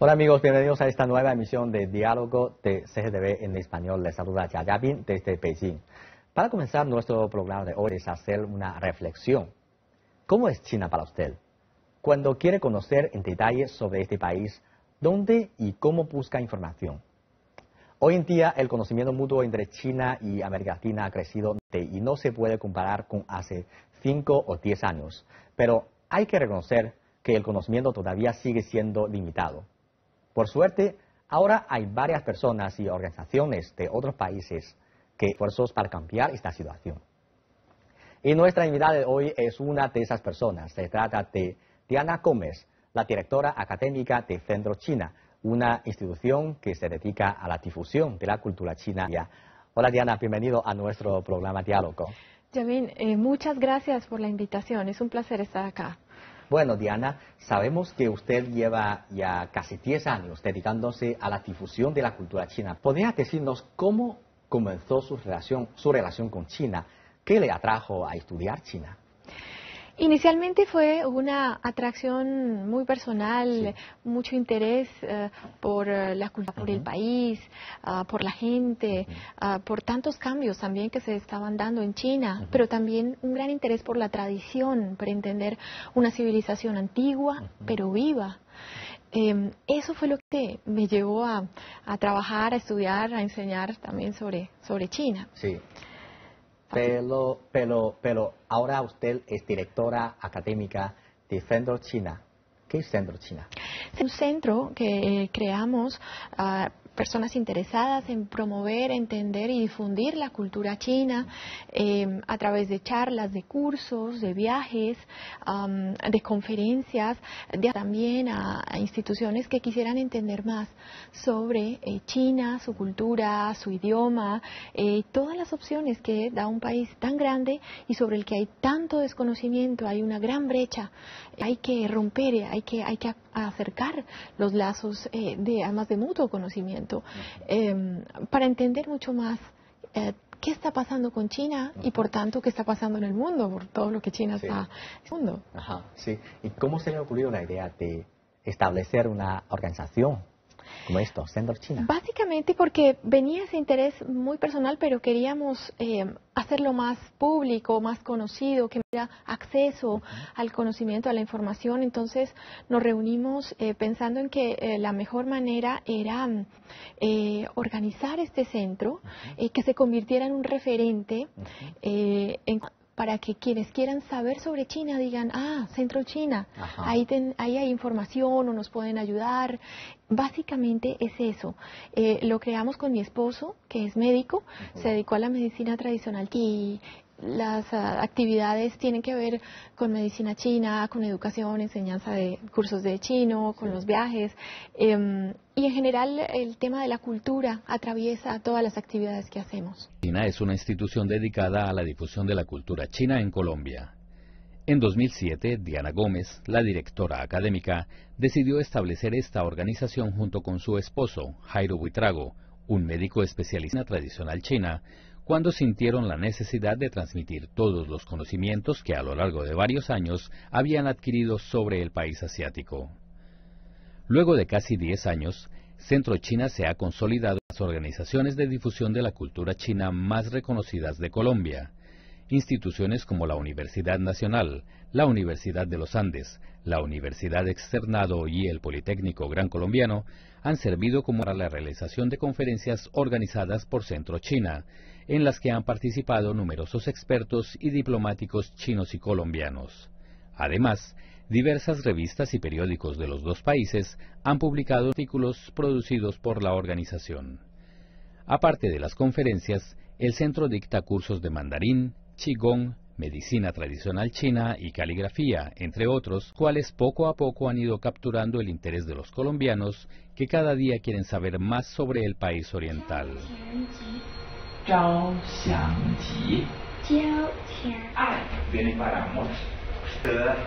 Hola amigos, bienvenidos a esta nueva emisión de Diálogo de CGTV en español. Les saluda Jia Jiabin desde Beijing. Para comenzar nuestro programa de hoy es hacer una reflexión. ¿Cómo es China para usted? Cuando quiere conocer en detalle sobre este país, ¿dónde y cómo busca información? Hoy en día el conocimiento mutuo entre China y América Latina ha crecido y no se puede comparar con hace 5 o 10 años. Pero hay que reconocer que el conocimiento todavía sigue siendo limitado. Por suerte, ahora hay varias personas y organizaciones de otros países que esfuerzos para cambiar esta situación. Y nuestra invitada de hoy es una de esas personas. Se trata de Diana Gómez, la directora académica de Centro China, una institución que se dedica a la difusión de la cultura china. Hola Diana, bienvenido a nuestro programa Diálogo. Jiabin, muchas gracias por la invitación. Es un placer estar acá. Bueno, Diana, sabemos que usted lleva ya casi 10 años dedicándose a la difusión de la cultura china. ¿Podría decirnos cómo comenzó su relación con China? ¿Qué le atrajo a estudiar China? Inicialmente fue una atracción muy personal, Sí. mucho interés por la cultura, por el país, por la gente, por tantos cambios también que se estaban dando en China, pero también un gran interés por la tradición, para entender una civilización antigua, pero viva. Eso fue lo que me llevó a trabajar, a estudiar, a enseñar también sobre China. Sí. Pero ahora usted es directora académica de Centro China. ¿Qué es Centro China? Es un centro que creamos personas interesadas en promover, entender y difundir la cultura china a través de charlas, de cursos, de viajes, de conferencias, también a instituciones que quisieran entender más sobre China, su cultura, su idioma, todas las opciones que da un país tan grande y sobre el que hay tanto desconocimiento, hay una gran brecha, hay que romper, hay que acercar los lazos además de mutuo conocimiento. Para entender mucho más qué está pasando con China y por tanto qué está pasando en el mundo, por todo lo que China está haciendo. Ajá, sí. ¿Y cómo se le ocurrió la idea de establecer una organización como esto, Centro China? Básicamente porque venía ese interés muy personal, pero queríamos hacerlo más público, más conocido, que hubiera acceso al conocimiento, a la información. Entonces nos reunimos pensando en que la mejor manera era organizar este centro, que se convirtiera en un referente para que quienes quieran saber sobre China digan, Centro China, ahí hay información o nos pueden ayudar. Básicamente es eso. Lo creamos con mi esposo, que es médico, se dedicó a la medicina tradicional y las actividades tienen que ver con medicina china, con educación, enseñanza de cursos de chino, con los viajes. Y en general el tema de la cultura atraviesa todas las actividades que hacemos. China es una institución dedicada a la difusión de la cultura china en Colombia. En 2007, Diana Gómez, la directora académica, decidió establecer esta organización junto con su esposo, Jairo Buitrago, un médico especialista en la tradicional china, cuando sintieron la necesidad de transmitir todos los conocimientos que a lo largo de varios años habían adquirido sobre el país asiático. Luego de casi 10 años, Centro China se ha consolidado en las organizaciones de difusión de la cultura china más reconocidas de Colombia. Instituciones como la Universidad Nacional, la Universidad de los Andes, la Universidad Externado y el Politécnico Gran Colombiano han servido como para la realización de conferencias organizadas por Centro China, en las que han participado numerosos expertos y diplomáticos chinos y colombianos. Además, diversas revistas y periódicos de los dos países han publicado artículos producidos por la organización. Aparte de las conferencias, el centro dicta cursos de mandarín, qigong, medicina tradicional china y caligrafía, entre otros, cuales poco a poco han ido capturando el interés de los colombianos que cada día quieren saber más sobre el país oriental. Viene para amor. De verdad,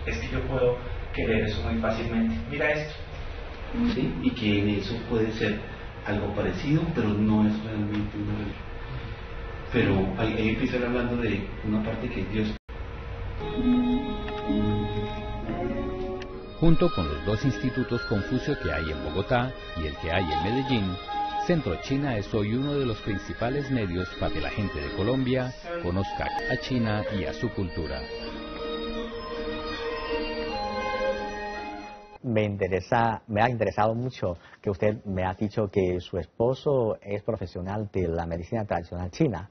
es que yo puedo querer eso muy fácilmente. Mira esto. ¿Sí? Y que en eso puede ser algo parecido, pero no es realmente una religión. Pero ahí empiezan hablando de una parte que es Dios. Junto con los dos institutos Confucio que hay en Bogotá y el que hay en Medellín, Centro China es hoy uno de los principales medios para que la gente de Colombia conozca a China y a su cultura. Me ha interesado mucho que usted me ha dicho que su esposo es profesional de la medicina tradicional china.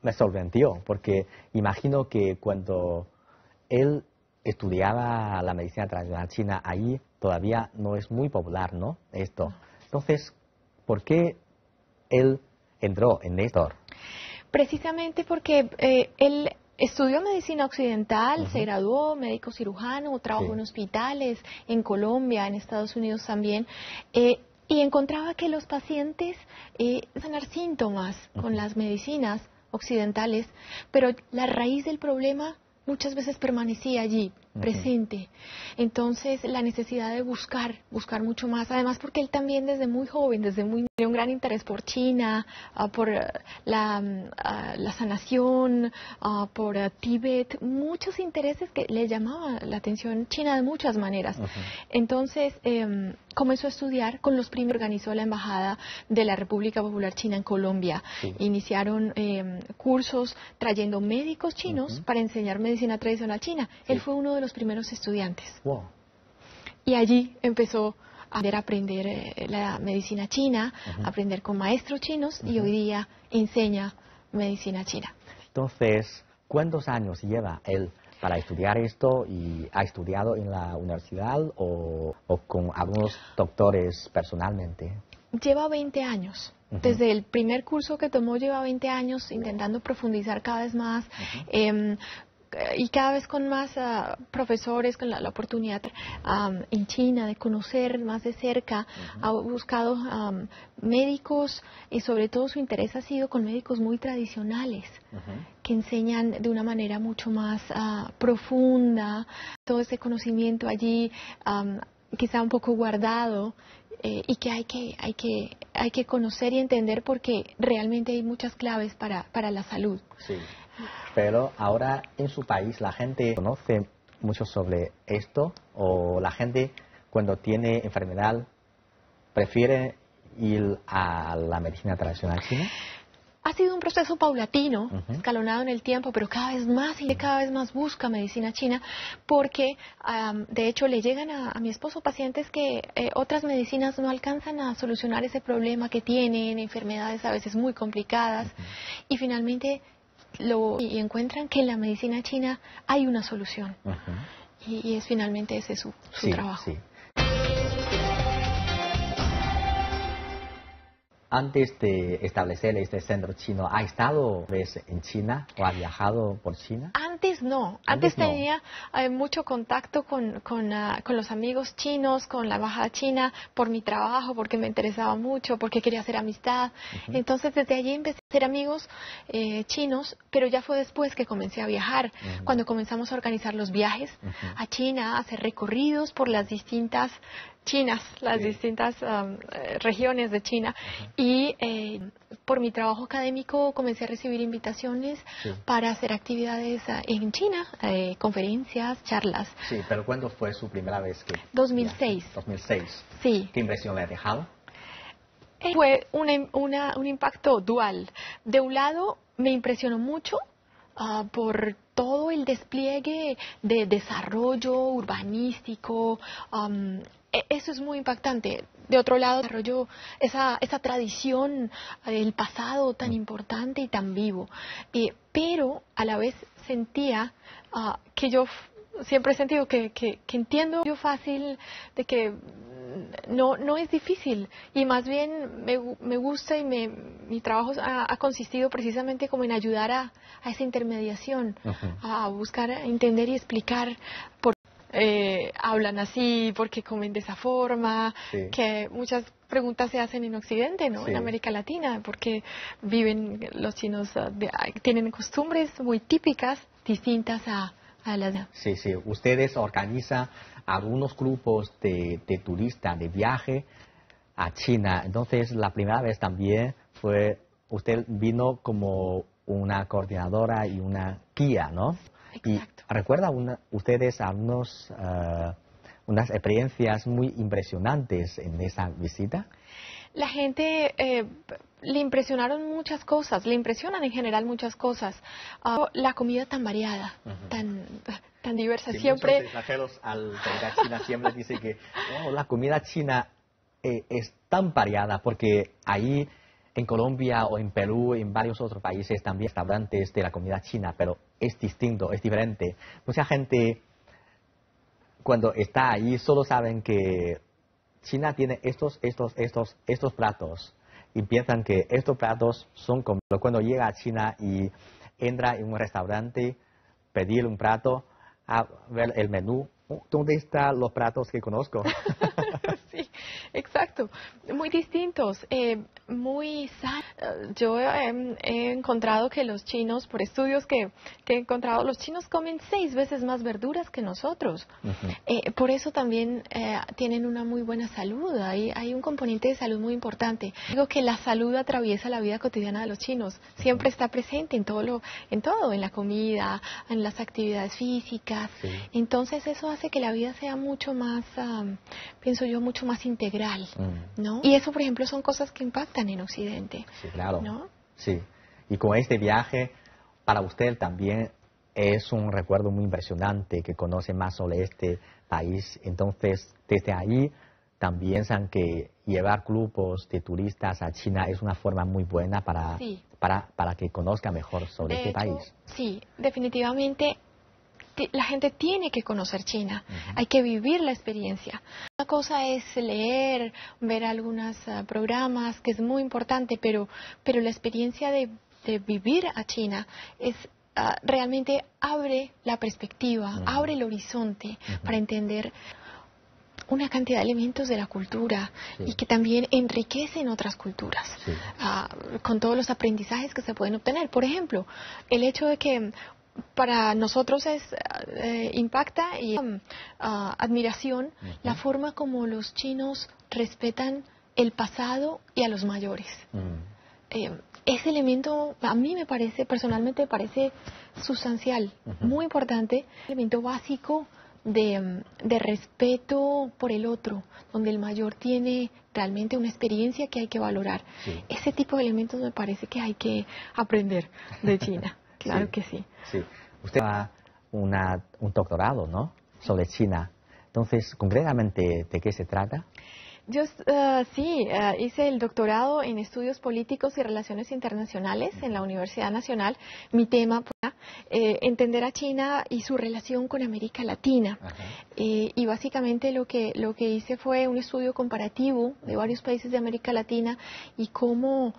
Me sorprendió porque imagino que cuando él estudiaba la medicina tradicional china, ahí todavía no es muy popular, ¿no? Esto. Entonces, ¿por qué él entró en esto? Precisamente porque él estudió medicina occidental, se graduó médico cirujano, trabajó en hospitales, en Colombia, en Estados Unidos también, y encontraba que los pacientes sanar síntomas con las medicinas occidentales, pero la raíz del problema muchas veces permanecía allí, presente. Entonces, la necesidad de buscar mucho más, además porque él también desde muy joven, tenía un gran interés por China, por la sanación, por Tíbet, muchos intereses que le llamaban la atención China de muchas maneras. Entonces, comenzó a estudiar, con los primeros organizó la Embajada de la República Popular China en Colombia. Iniciaron cursos trayendo médicos chinos para enseñar medicina tradicional china. Él fue uno de los primeros estudiantes. Y allí empezó a aprender la medicina china, aprender con maestros chinos y hoy día enseña medicina china. Entonces, ¿cuántos años lleva él para estudiar esto y ha estudiado en la universidad o con algunos doctores personalmente? Lleva 20 años. Desde el primer curso que tomó lleva 20 años intentando profundizar cada vez más y cada vez con más profesores, con la oportunidad en China de conocer más de cerca. Ha buscado médicos y sobre todo su interés ha sido con médicos muy tradicionales que enseñan de una manera mucho más profunda todo ese conocimiento allí, quizá un poco guardado. Y que hay que conocer y entender porque realmente hay muchas claves para la salud. Sí, pero ahora en su país la gente conoce mucho sobre esto o la gente cuando tiene enfermedad prefiere ir a la medicina tradicional china. Ha sido un proceso paulatino, escalonado en el tiempo, pero cada vez más busca medicina china porque, de hecho, le llegan a mi esposo pacientes que otras medicinas no alcanzan a solucionar ese problema que tienen, enfermedades a veces muy complicadas, y finalmente y encuentran que en la medicina china hay una solución. Y es finalmente ese su trabajo. Sí. Antes de establecer este centro chino, ¿ha estado en China o ha viajado por China? Antes no. Antes tenía mucho contacto con los amigos chinos, con la embajada china, por mi trabajo, porque me interesaba mucho, porque quería hacer amistad. Entonces, desde allí empecé a hacer amigos chinos, pero ya fue después que comencé a viajar, cuando comenzamos a organizar los viajes a China, a hacer recorridos por las distintas distintas regiones de China, y por mi trabajo académico comencé a recibir invitaciones para hacer actividades en China, conferencias, charlas. Sí, pero ¿cuándo fue su primera vez que? 2006. 2006. Sí. ¿Qué impresión le ha dejado? Fue un impacto dual. De un lado, me impresionó mucho por todo el despliegue de desarrollo urbanístico. Eso es muy impactante. De otro lado, desarrolló esa tradición del pasado tan importante y tan vivo. Pero a la vez sentía que yo siempre he sentido que entiendo yo fácil de que no es difícil, y más bien me gusta, y mi trabajo ha consistido precisamente como en ayudar a esa intermediación, a buscar entender y explicar por qué hablan así, por qué comen de esa forma, que muchas preguntas se hacen en Occidente, ¿no? En América Latina, porque viven los chinos, tienen costumbres muy típicas, distintas a las... Sí. Ustedes organizan algunos grupos de turistas de viaje a China. Entonces, la primera vez también usted vino como una coordinadora y una guía, ¿no? Exacto. ¿Y recuerda ustedes algunos unas experiencias muy impresionantes en esa visita. La gente le impresionaron muchas cosas, le impresionan en general muchas cosas. La comida tan variada, tan diversa. Sí, siempre muchos extranjeros al venir a China siempre dicen que la comida china es tan variada, porque ahí en Colombia o en Perú, en varios otros países también restaurantes de la comida china, pero es distinto, es diferente. Mucha gente cuando está ahí solo saben que China tiene estos platos y piensan que estos platos son como cuando llega a China y entra en un restaurante, pedir un plato, a ver el menú, ¿dónde están los platos que conozco? Sí, exacto, muy distintos, muy sanos. Yo he encontrado que los chinos, por estudios que he encontrado, los chinos comen 6 veces más verduras que nosotros. Por eso también tienen una muy buena salud. Hay un componente de salud muy importante. Digo que la salud atraviesa la vida cotidiana de los chinos. Siempre está presente en todo, en la comida, en las actividades físicas. Sí. Entonces eso hace que la vida sea mucho más, pienso yo, mucho más integral, ¿no? Y eso, por ejemplo, son cosas que impactan en Occidente. Sí, claro. ¿No? Sí. Y con este viaje, para usted también es un recuerdo muy impresionante que conoce más sobre este país. Entonces, desde ahí también piensan que llevar grupos de turistas a China es una forma muy buena para que conozca mejor sobre este país. Sí, definitivamente. La gente tiene que conocer China, hay que vivir la experiencia. Una cosa es leer, ver algunos programas, que es muy importante, pero la experiencia de vivir a China es realmente abre la perspectiva, abre el horizonte para entender una cantidad de elementos de la cultura y que también enriquecen otras culturas con todos los aprendizajes que se pueden obtener. Por ejemplo, el hecho de que para nosotros impacta y admiración la forma como los chinos respetan el pasado y a los mayores. Ese elemento a mí me parece, personalmente me parece sustancial, muy importante, elemento básico de respeto por el otro, donde el mayor tiene realmente una experiencia que hay que valorar. Ese tipo de elementos me parece que hay que aprender de China. Claro que sí. Sí. Usted ha un doctorado, ¿no?, sobre China. Entonces, concretamente, ¿de qué se trata? Yo hice el doctorado en Estudios Políticos y Relaciones Internacionales en la Universidad Nacional. Mi tema fue entender a China y su relación con América Latina. Y básicamente lo que hice fue un estudio comparativo de varios países de América Latina y cómo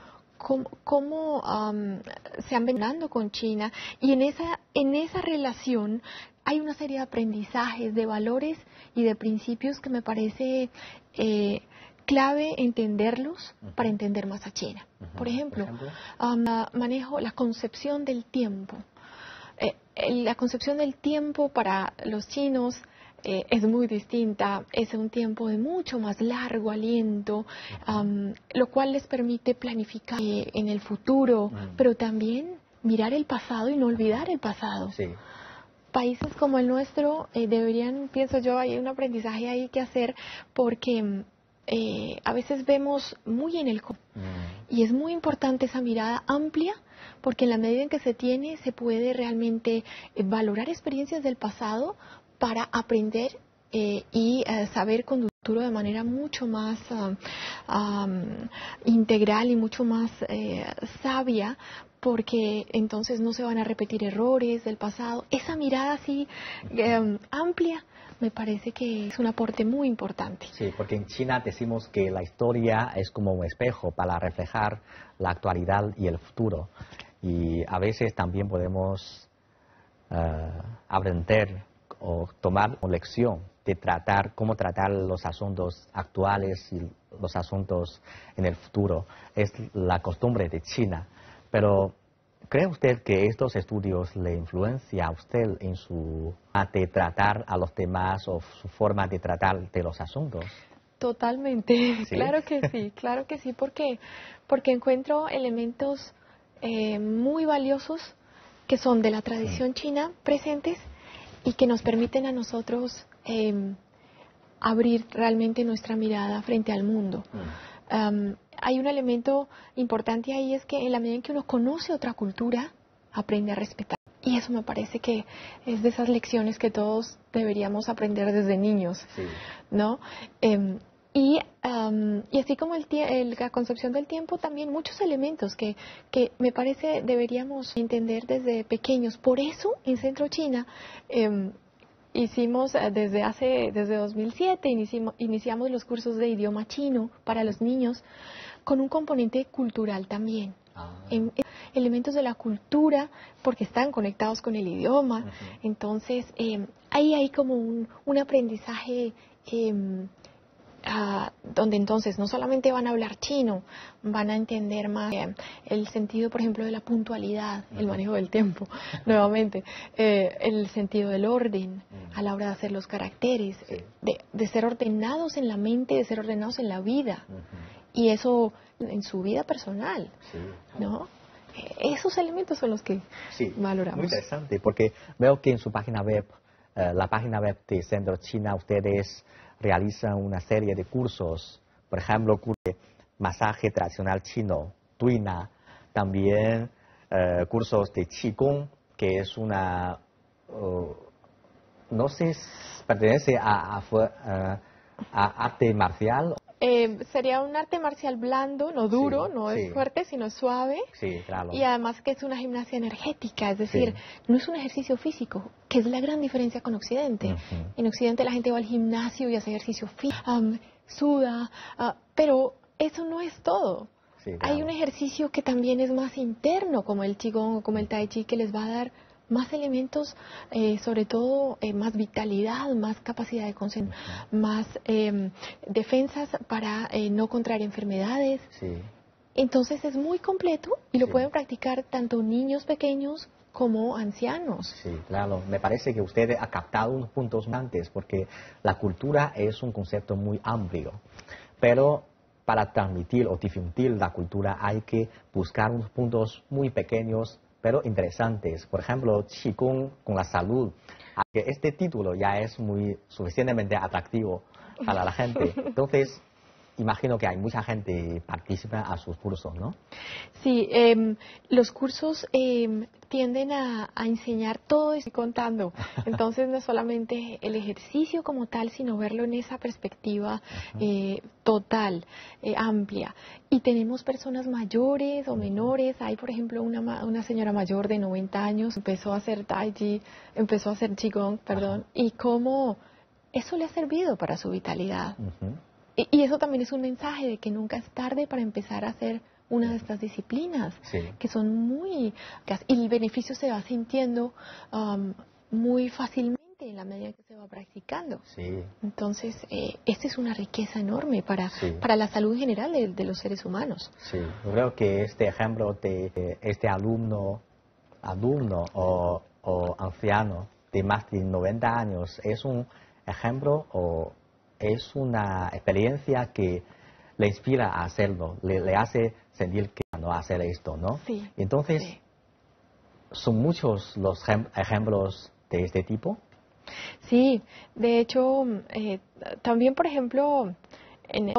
se han venido con China, y en esa relación hay una serie de aprendizajes, de valores y de principios que me parece clave entenderlos para entender más a China. Por ejemplo, manejo la concepción del tiempo. La concepción del tiempo para los chinos es muy distinta, es un tiempo de mucho más largo aliento, lo cual les permite planificar en el futuro, pero también mirar el pasado y no olvidar el pasado. Sí. Países como el nuestro deberían, pienso yo, hay un aprendizaje ahí que hacer, porque a veces vemos muy en el y es muy importante esa mirada amplia, porque en la medida en que se tiene se puede realmente valorar experiencias del pasado para aprender y saber conducir de manera mucho más integral y mucho más sabia, porque entonces no se van a repetir errores del pasado. Esa mirada así amplia me parece que es un aporte muy importante. Sí, porque en China decimos que la historia es como un espejo para reflejar la actualidad y el futuro. Y a veces también podemos aprender o tomar como lección de cómo tratar los asuntos actuales y los asuntos en el futuro. Es la costumbre de China. Pero, ¿cree usted que estos estudios le influencian a usted en su forma de tratar a los demás o su forma de tratar de los asuntos? Totalmente, ¿Sí? claro que sí, porque encuentro elementos muy valiosos que son de la tradición china presentes y que nos permiten a nosotros abrir realmente nuestra mirada frente al mundo. Hay un elemento importante ahí, es que en la medida en que uno conoce otra cultura, aprende a respetar. Y eso me parece que es de esas lecciones que todos deberíamos aprender desde niños, Sí. ¿no? Y así como la concepción del tiempo, también muchos elementos que me parece deberíamos entender desde pequeños. Por eso, en Centro China, hicimos desde 2007, iniciamos los cursos de idioma chino para los niños, con un componente cultural también. Elementos de la cultura, porque están conectados con el idioma. Entonces, ahí hay como un aprendizaje donde entonces no solamente van a hablar chino, van a entender más el sentido, por ejemplo, de la puntualidad, el manejo del tiempo, nuevamente, el sentido del orden a la hora de hacer los caracteres, de ser ordenados en la mente, de ser ordenados en la vida. Y eso en su vida personal, ¿no? Esos elementos son los que valoramos. Muy interesante, porque veo que en su página web, la página web de Centro China, ustedes realizan una serie de cursos, por ejemplo, curso de masaje tradicional chino, tuina, también cursos de qigong, que es una, no sé, pertenece a arte marcial. Sería un arte marcial blando, no duro, no es fuerte, sino suave. Sí, claro. Y además que es una gimnasia energética, es decir, no es un ejercicio físico, que es la gran diferencia con Occidente. En Occidente la gente va al gimnasio y hace ejercicio físico, suda, pero eso no es todo. Hay un ejercicio que también es más interno, como el Qigong o como el Tai Chi, que les va a dar más elementos, sobre todo más vitalidad, más capacidad de concentración, más defensas para no contraer enfermedades. Entonces es muy completo y lo pueden practicar tanto niños pequeños como ancianos. Sí, claro. Me parece que usted ha captado unos puntos antes, porque la cultura es un concepto muy amplio, pero para transmitir o difundir la cultura hay que buscar unos puntos muy pequeños pero interesantes. Por ejemplo, Qigong con la salud. Este título ya es suficientemente atractivo para la gente. Entonces, imagino que hay mucha gente que participa a sus cursos, ¿no? Sí, los cursos tienden a enseñar todo esto que estoy contando. Entonces, no solamente el ejercicio como tal, sino verlo en esa perspectiva total, amplia. Y tenemos personas mayores o menores. Hay, por ejemplo, una señora mayor de 90 años, empezó a hacer Tai Chi, empezó a hacer Qigong, perdón, y cómo eso le ha servido para su vitalidad. Y eso también es un mensaje de que nunca es tarde para empezar a hacer una de estas disciplinas, que son muy... Y el beneficio se va sintiendo muy fácilmente en la medida que se va practicando. Entonces, esta es una riqueza enorme para la salud general de los seres humanos. Yo creo que este ejemplo de este alumno o anciano de más de 90 años es un ejemplo es una experiencia que le inspira a hacerlo, le hace sentir que no hacer esto, ¿no? Entonces, ¿son muchos los ejemplos de este tipo? Sí, de hecho, también, por ejemplo, en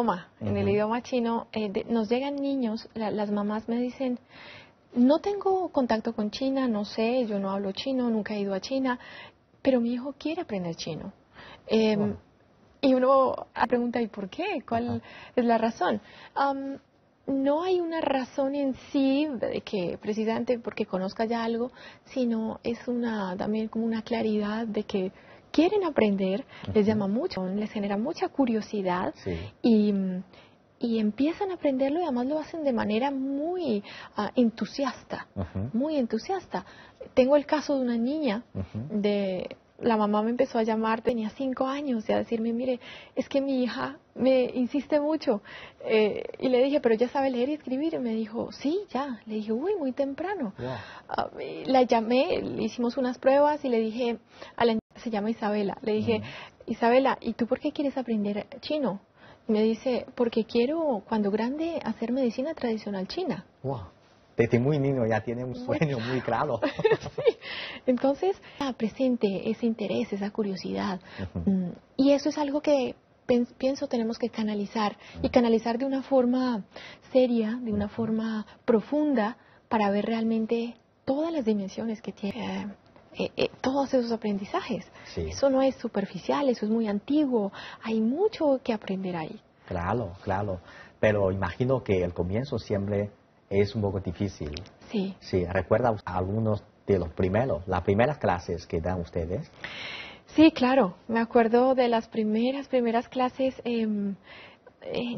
el idioma chino, nos llegan niños, las mamás me dicen, no tengo contacto con China, no sé, yo no hablo chino, nunca he ido a China, pero mi hijo quiere aprender chino. Y uno pregunta, ¿y por qué? ¿Cuál es la razón? No hay una razón en sí de que precisamente porque conozca ya algo, sino es también como una claridad de que quieren aprender, les llama mucho, les genera mucha curiosidad y empiezan a aprenderlo y además lo hacen de manera muy entusiasta, muy entusiasta. Tengo el caso de una niña la mamá me empezó a llamar, tenía 5 años, y a decirme, mire, es que mi hija me insiste mucho. Y le dije, pero ya sabe leer y escribir. Y me dijo, sí, ya. Le dije, uy, muy temprano. La llamé, le hicimos unas pruebas y le dije, se llama Isabela. Le dije, Isabela, ¿y tú por qué quieres aprender chino? Y me dice, porque quiero, cuando grande, hacer medicina tradicional china. Desde muy niño ya tiene un sueño muy claro. Entonces, presente ese interés, esa curiosidad. Y eso es algo que pienso tenemos que canalizar y canalizar de una forma seria, de una forma profunda para ver realmente todas las dimensiones que tiene todos esos aprendizajes. Sí. Eso no es superficial, eso es muy antiguo, hay mucho que aprender ahí. Claro, claro, pero imagino que el comienzo siempre es un poco difícil. Sí. Sí, ¿recuerda algunos de las primeras clases que dan ustedes? Sí, claro, me acuerdo de las primeras clases.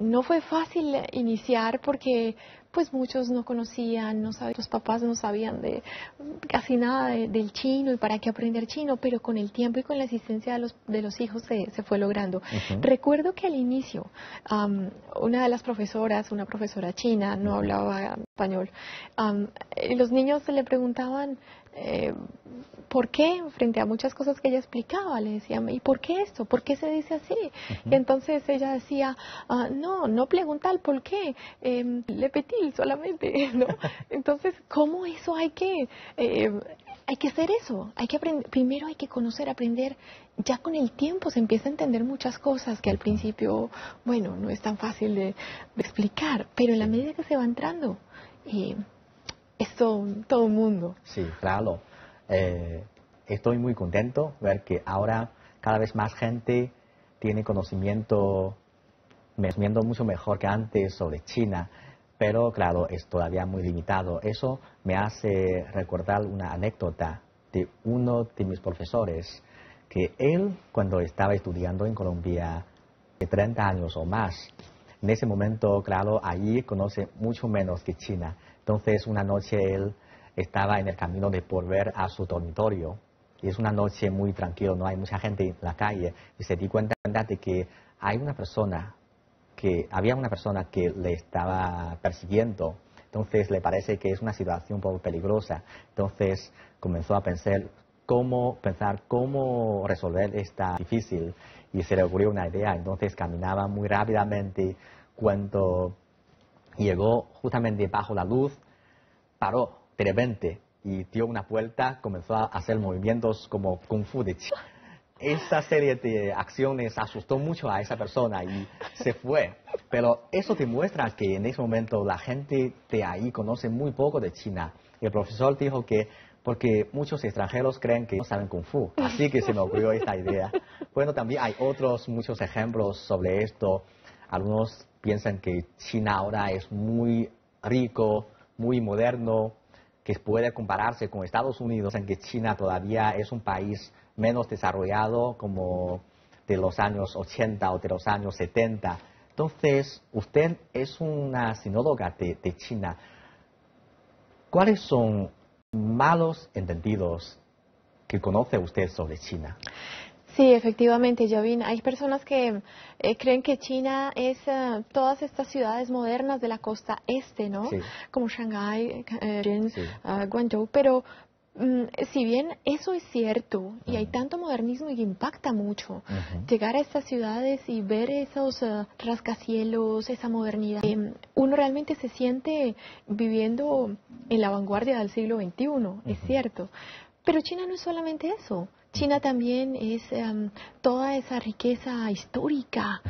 No fue fácil iniciar porque pues muchos no conocían, no sabían, los papás no sabían de casi nada del chino y para qué aprender chino, pero con el tiempo y con la asistencia de los hijos se fue logrando. Recuerdo que al inicio una de las profesoras, una profesora china, no hablaba español, los niños le preguntaban ¿por qué? Frente a muchas cosas que ella explicaba, le decían, ¿y por qué esto? ¿Por qué se dice así? Y entonces ella decía, no pregunta el por qué, le petit solamente, ¿no? Entonces, ¿cómo eso hay que hacer eso? Hay que aprender, primero hay que conocer, aprender. Ya con el tiempo se empieza a entender muchas cosas que al principio, bueno, no es tan fácil de explicar, pero en la medida que se va entrando, es todo un mundo. Sí, claro. Estoy muy contento ver que ahora cada vez más gente tiene conocimiento mucho mejor que antes sobre China, pero claro, es todavía muy limitado. Eso me hace recordar una anécdota de uno de mis profesores, que él, cuando estaba estudiando en Colombia de 30 años o más, en ese momento, claro, allí conoce mucho menos que China. Entonces, una noche él estaba en el camino de volver a su dormitorio y es una noche muy tranquila, no hay mucha gente en la calle y se dio cuenta de que había una persona que le estaba persiguiendo. Entonces le parece que es una situación un poco peligrosa. Entonces comenzó a pensar cómo resolver esta difícil y se le ocurrió una idea. Entonces caminaba muy rápidamente. Cuando llegó justamente bajo la luz, paró de repente y dio una vuelta, comenzó a hacer movimientos como Kung Fu de China. Esa serie de acciones asustó mucho a esa persona y se fue. Pero eso demuestra que en ese momento la gente de ahí conoce muy poco de China. Y el profesor dijo que porque muchos extranjeros creen que no saben Kung Fu. Así que se me ocurrió esta idea. Bueno, también hay muchos ejemplos sobre esto. Algunos piensan que China ahora es muy rico, muy moderno, que puede compararse con Estados Unidos, en que China todavía es un país menos desarrollado como de los años 80 o de los años 70. Entonces, usted es una sinóloga de China. ¿Cuáles son malos entendidos que conoce usted sobre China? Sí, efectivamente, Yavin. Hay personas que creen que China es todas estas ciudades modernas de la costa este, ¿no? Sí. Como Shanghái, Sí. Guangzhou, pero si bien eso es cierto y hay tanto modernismo y impacta mucho, llegar a estas ciudades y ver esos rascacielos, esa modernidad, uno realmente se siente viviendo en la vanguardia del siglo XXI, es cierto. Pero China no es solamente eso. China también es toda esa riqueza histórica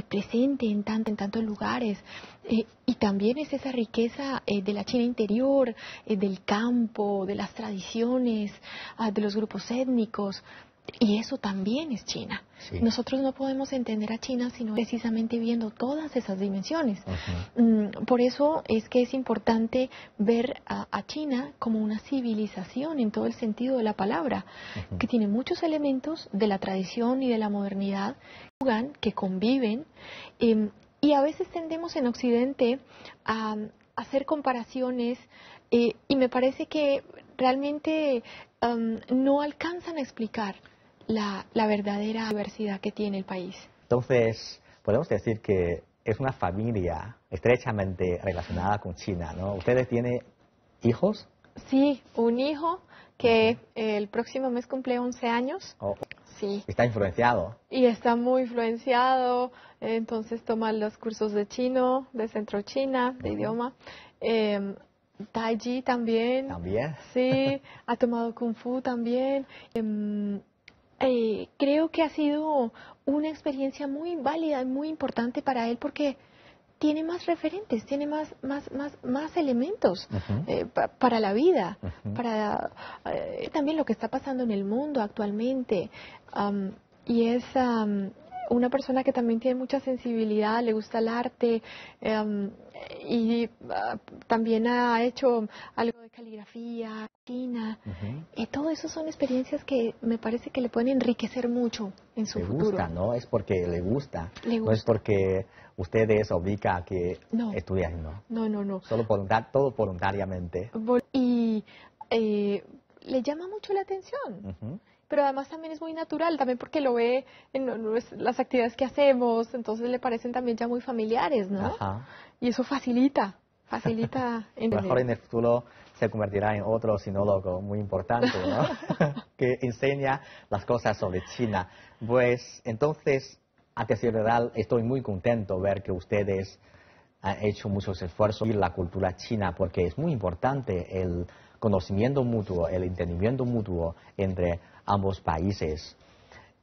presente en tantos lugares. Y también es esa riqueza de la China interior, del campo, de las tradiciones, de los grupos étnicos. Y eso también es China. Sí. Nosotros no podemos entender a China sino precisamente viendo todas esas dimensiones. Por eso es que es importante ver a China como una civilización en todo el sentido de la palabra, que tiene muchos elementos de la tradición y de la modernidad que conviven. Y a veces tendemos en Occidente a hacer comparaciones y me parece que realmente no alcanzan a explicar la verdadera diversidad que tiene el país. Entonces, podemos decir que es una familia estrechamente relacionada con China, ¿no? ¿Ustedes tienen hijos? Sí, un hijo que el próximo mes cumple 11 años. Oh, sí. ¿Está influenciado? Y está muy influenciado, entonces toma los cursos de chino, de Centro China, de idioma. Tai Chi también. ¿También? Sí, ha tomado Kung Fu también. creo que ha sido una experiencia muy válida y muy importante para él porque tiene más referentes, tiene más elementos para la vida, para también lo que está pasando en el mundo actualmente. Y es una persona que también tiene mucha sensibilidad, le gusta el arte y también ha hecho algo de caligrafía, China. Y todo eso son experiencias que me parece que le pueden enriquecer mucho en su futuro. Le gusta, ¿no? Es porque le gusta. Le gusta. No es porque ustedes obligan a que No. estudien, ¿no? No. Solo todo voluntariamente. Y le llama mucho la atención. Pero además también es muy natural, también porque lo ve en las actividades que hacemos, entonces le parecen también ya muy familiares, ¿no? Ajá. Y eso facilita Mejor en el futuro se convertirá en otro sinólogo muy importante, ¿no? Que enseña las cosas sobre China. Pues entonces, a decir verdad, estoy muy contento ver que ustedes han hecho muchos esfuerzos en la cultura china, porque es muy importante el conocimiento mutuo, el entendimiento mutuo entre ambos países.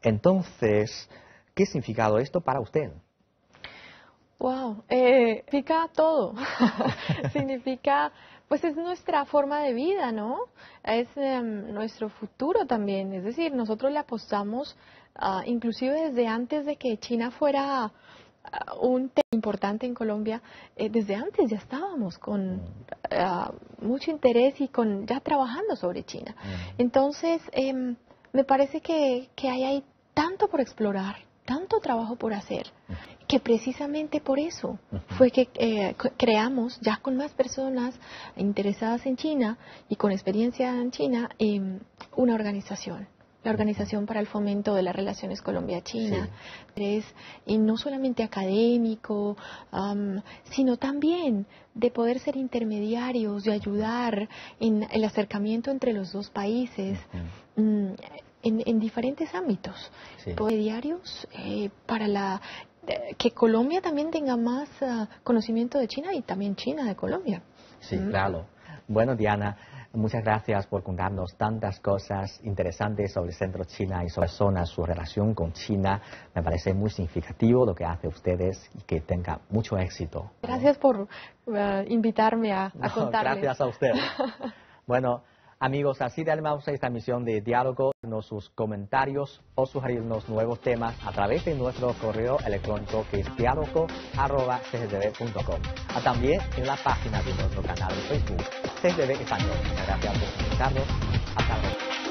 Entonces, ¿qué significado esto para usted? Wow, significa todo. Significa, pues es nuestra forma de vida, ¿no? Es nuestro futuro también. Es decir, nosotros le apostamos, inclusive desde antes de que China fuera un tema importante en Colombia, desde antes ya estábamos con mucho interés y ya trabajando sobre China. Entonces, me parece que hay tanto por explorar, tanto trabajo por hacer, que precisamente por eso fue que creamos, ya con más personas interesadas en China y con experiencia en China, una organización. La Organización para el Fomento de las Relaciones Colombia-China. Sí. Y no solamente académico, sino también de poder ser intermediarios, de ayudar en el acercamiento entre los dos países. En diferentes ámbitos, diarios para que Colombia también tenga más conocimiento de China y también China de Colombia. Sí, claro. Bueno, Diana, muchas gracias por contarnos tantas cosas interesantes sobre el Centro China y sobre personas, su relación con China. Me parece muy significativo lo que hacen ustedes y que tenga mucho éxito. Gracias por invitarme a contarles. Gracias a usted. Bueno, amigos, así terminamos esta emisión de Diálogo. Sus comentarios o sugerirnos nuevos temas a través de nuestro correo electrónico que es diálogo@csdb.com. También en la página de nuestro canal de Facebook, CSDB Español. Muchas gracias por escucharnos. Hasta luego.